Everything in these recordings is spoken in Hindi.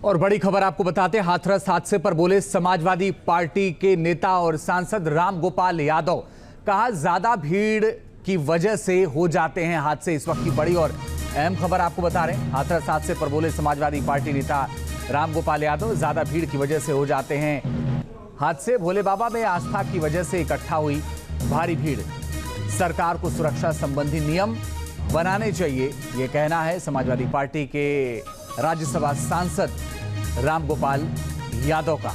और बड़ी खबर आपको बताते हैं, हाथरस हादसे पर बोले समाजवादी पार्टी के नेता और सांसद रामगोपाल यादव। कहा ज्यादा भीड़ की वजह से हो जाते हैं हादसे। इस वक्त की बड़ी और अहम खबर आपको बता रहे हैं। हाथरस हादसे पर बोले समाजवादी पार्टी नेता रामगोपाल यादव। ज्यादा भीड़ की वजह से हो जाते हैं हादसे। भोले बाबा में आस्था की वजह से इकट्ठा हुई भारी भीड़। सरकार को सुरक्षा संबंधी नियम बनाने चाहिए, यह कहना है समाजवादी पार्टी के राज्यसभा सांसद रामगोपाल यादव का।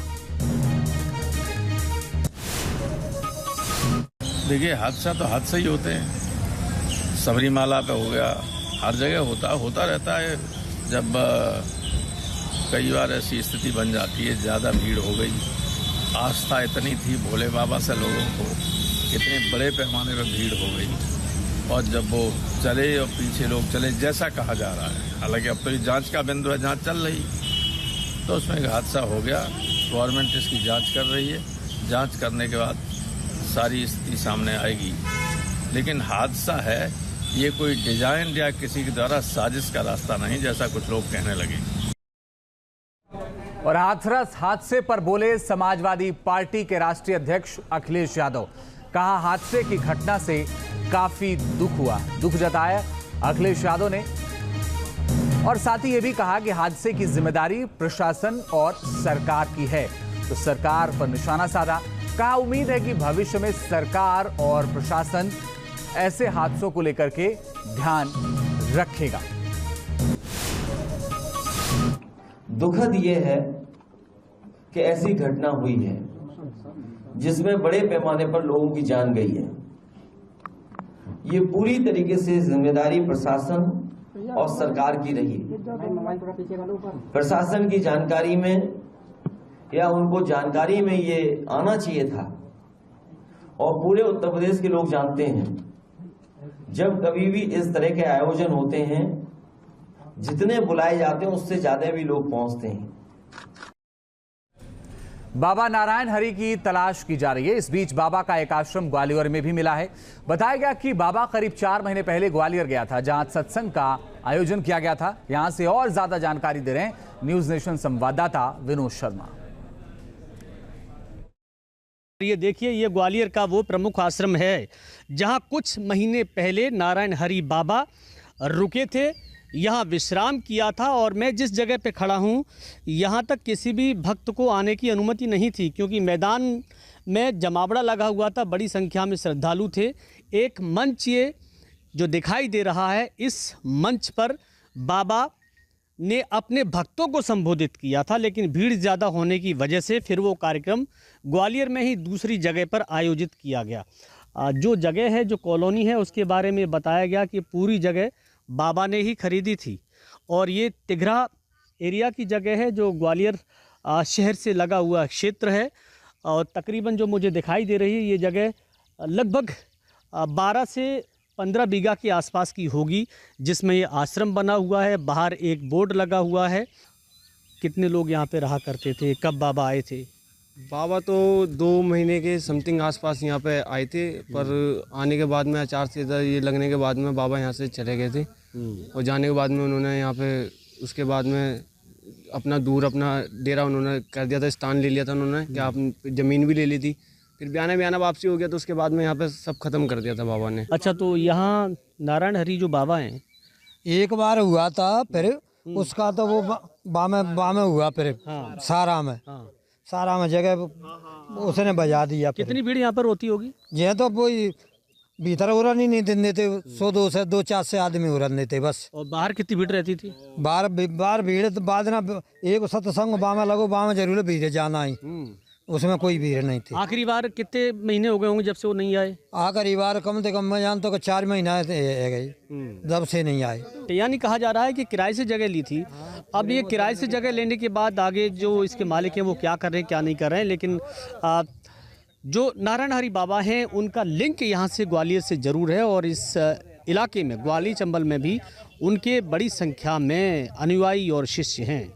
देखिए, हादसा तो हादसा ही होते हैं। सबरीमाला पे हो गया, हर जगह होता रहता है। जब कई बार ऐसी स्थिति बन जाती है, ज़्यादा भीड़ हो गई, आस्था इतनी थी भोले बाबा से लोगों को, इतने बड़े पैमाने पर भीड़ हो गई, और जब वो चले और पीछे लोग चले जैसा कहा जा रहा है, हालांकि अब तो ये जांच का बिंदु है, जांच चल रही, तो उसमें एक हादसा हो गया। गवर्नमेंट इसकी जांच कर रही है, जांच करने के बाद सारी स्थिति सामने आएगी। लेकिन हादसा है, ये कोई डिजाइन या किसी के द्वारा साजिश का रास्ता नहीं, जैसा कुछ लोग कहने लगे। और हाथरस हादसे पर बोले समाजवादी पार्टी के राष्ट्रीय अध्यक्ष अखिलेश यादव। कहा हादसे की घटना से काफी दुख हुआ, दुख जताया अखिलेश यादव ने। और साथ ही यह भी कहा कि हादसे की जिम्मेदारी प्रशासन और सरकार की है, तो सरकार पर निशाना साधा। कहा उम्मीद है कि भविष्य में सरकार और प्रशासन ऐसे हादसों को लेकर के ध्यान रखेगा। दुखद यह है कि ऐसी घटना हुई है जिसमें बड़े पैमाने पर लोगों की जान गई है। ये पूरी तरीके से जिम्मेदारी प्रशासन और सरकार की रही। प्रशासन की जानकारी में या उनको जानकारी में ये आना चाहिए था, और पूरे उत्तर प्रदेश के लोग जानते हैं, जब कभी भी इस तरह के आयोजन होते हैं, जितने बुलाए जाते हैं उससे ज्यादा भी लोग पहुंचते हैं। बाबा नारायण हरि की तलाश की जा रही है। इस बीच बाबा का एक आश्रम ग्वालियर में भी मिला है। बताया गया कि बाबा करीब 4 महीने पहले ग्वालियर गया था, जहां सत्संग का आयोजन किया गया था। यहां से और ज्यादा जानकारी दे रहे हैं न्यूज नेशन संवाददाता विनोद शर्मा। ये देखिए, ये ग्वालियर का वो प्रमुख आश्रम है जहां कुछ महीने पहले नारायण हरि बाबा रुके थे, यहाँ विश्राम किया था। और मैं जिस जगह पे खड़ा हूँ, यहाँ तक किसी भी भक्त को आने की अनुमति नहीं थी, क्योंकि मैदान में जमावड़ा लगा हुआ था, बड़ी संख्या में श्रद्धालु थे। एक मंच ये जो दिखाई दे रहा है, इस मंच पर बाबा ने अपने भक्तों को संबोधित किया था, लेकिन भीड़ ज़्यादा होने की वजह से फिर वो कार्यक्रम ग्वालियर में ही दूसरी जगह पर आयोजित किया गया। जो जगह है, जो कॉलोनी है, उसके बारे में बताया गया कि पूरी जगह बाबा ने ही खरीदी थी, और ये तिघरा एरिया की जगह है, जो ग्वालियर शहर से लगा हुआ क्षेत्र है। और तकरीबन जो मुझे दिखाई दे रही है, ये जगह लगभग 12 से 15 बीघा के आसपास की होगी, जिसमें ये आश्रम बना हुआ है। बाहर एक बोर्ड लगा हुआ है। कितने लोग यहाँ पे रहा करते थे, कब बाबा आए थे? बाबा तो 2 महीने के समथिंग आसपास यहाँ पे आए थे, पर आने के बाद में आचार संहिता ये लगने के बाद में बाबा यहाँ से चले गए थे। और जाने के बाद में उन्होंने यहाँ पे उसके बाद में अपना डेरा उन्होंने कर दिया था, स्थान ले लिया था उन्होंने, क्या आप ज़मीन भी ले ली थी। फिर बयाना वापसी हो गया, तो उसके बाद में यहाँ पे सब खत्म कर दिया था बाबा ने। अच्छा, तो यहाँ नारायण हरि जो बाबा हैं, एक बार हुआ था, फिर उसका तो वो बामे हुआ, फिर सारा में जगह उसने बजा दिया। कितनी भीड़ यहाँ पर होती होगी? यह तो कोई भीतर उड़न ही नहीं देते, 100-200 से आदमी उड़न देते बस। और बाहर कितनी भीड़ रहती थी? बाहर भीड़ तो बाद ना, एक सत्संग बामे लगो, बामे जरूर भीड़ जाना ही, उसमें कोई भीड़ नहीं थी। आखिरी बार कितने महीने हो गए होंगे जब से वो नहीं आए? आखिरी बार कम से कम मैं जानता हूँ 4 महीना गई, जब से नहीं आए। यानी कहा जा रहा है कि किराए से जगह ली थी। अब ये किराए से जगह लेने के बाद आगे जो इसके मालिक हैं वो क्या कर रहे हैं, क्या नहीं कर रहे हैं, लेकिन जो नारायण हरि बाबा हैं उनका लिंक यहाँ से ग्वालियर से ज़रूर है। और इस इलाके में, ग्वालियर चंबल में भी उनके बड़ी संख्या में अनुयायी और शिष्य हैं।